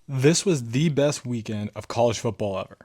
This was the best weekend of college football ever.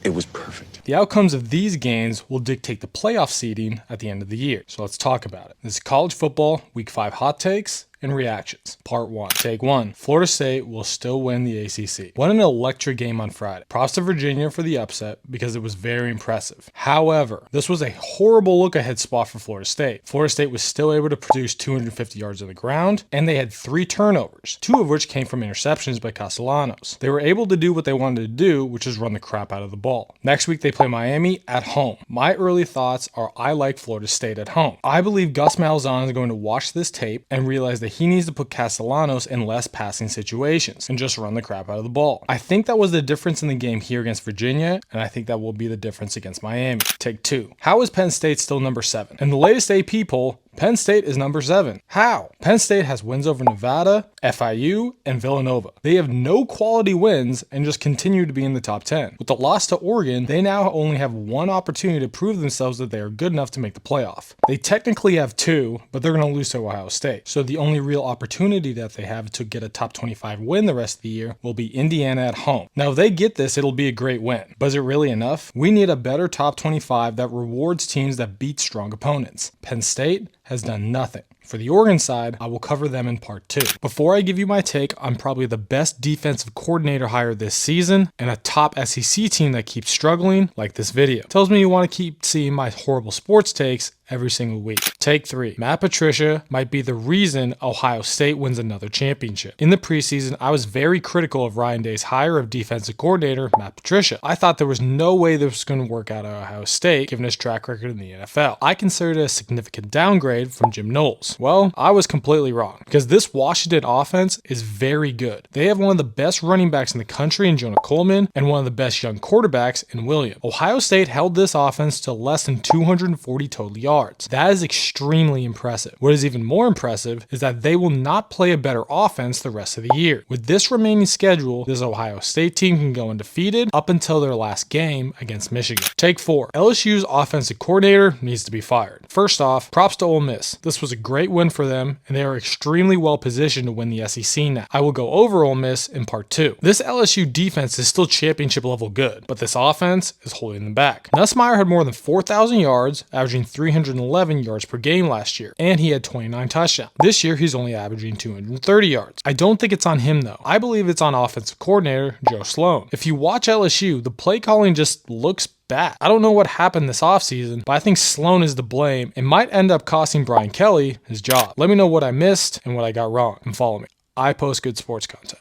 It was perfect. The outcomes of these games will dictate the playoff seeding at the end of the year. So let's talk about it. This is college football, week 5 hot takes and reactions. Part 1. Take 1. Florida State will still win the ACC. What an electric game on Friday. Props to Virginia for the upset because it was very impressive. However, this was a horrible look-ahead spot for Florida State. Florida State was still able to produce 250 yards on the ground, and they had 3 turnovers, 2 of which came from interceptions by Castellanos. They were able to do what they wanted to do, which is run the crap out of the ball. Next week, they play Miami at home. My early thoughts are I like Florida State at home. I believe Gus Malzahn is going to watch this tape and realize that he needs to put Castellanos in less passing situations and just run the crap out of the ball. I think that was the difference in the game here against Virginia, and I think that will be the difference against Miami. Take 2. How is Penn State still number 7? In the latest AP poll, Penn State is number 7. How? Penn State has wins over Nevada, FIU, and Villanova. They have no quality wins and just continue to be in the top 10. With the loss to Oregon, they now only have one opportunity to prove themselves that they are good enough to make the playoff. They technically have 2, but they're going to lose to Ohio State. So the only real opportunity that they have to get a top 25 win the rest of the year will be Indiana at home. Now, if they get this, it'll be a great win. But is it really enough? We need a better top 25 that rewards teams that beat strong opponents. Penn State has done nothing. For the Oregon side, I will cover them in part 2. Before I give you my take, I'm probably the best defensive coordinator hire this season and a top SEC team that keeps struggling, like this video. Tells me you want to keep seeing my horrible sports takes every single week. Take 3. Matt Patricia might be the reason Ohio State wins another championship. In the preseason, I was very critical of Ryan Day's hire of defensive coordinator Matt Patricia. I thought there was no way this was going to work out at Ohio State given his track record in the NFL. I considered it a significant downgrade from Jim Knowles. Well, I was completely wrong because this Washington offense is very good. They have one of the best running backs in the country in Jonah Coleman and one of the best young quarterbacks in Williams. Ohio State held this offense to less than 240 total yards. That is extremely impressive. What is even more impressive is that they will not play a better offense the rest of the year. With this remaining schedule, this Ohio State team can go undefeated up until their last game against Michigan. Take 4. LSU's offensive coordinator needs to be fired. First off, props to Ole Miss. This was a great win for them, and they are extremely well positioned to win the SEC now. I will go over Ole Miss in part 2. This LSU defense is still championship level good, but this offense is holding them back. Nussmeier had more than 4,000 yards, averaging 311 yards per game last year, and he had 29 touchdowns. This year, he's only averaging 230 yards. I don't think it's on him though. I believe it's on offensive coordinator Joe Sloan. If you watch LSU, the play calling just looks bad. I don't know what happened this offseason, but I think Sloan is to blame and might end up costing Brian Kelly his job. Let me know what I missed and what I got wrong, and follow me. I post good sports content.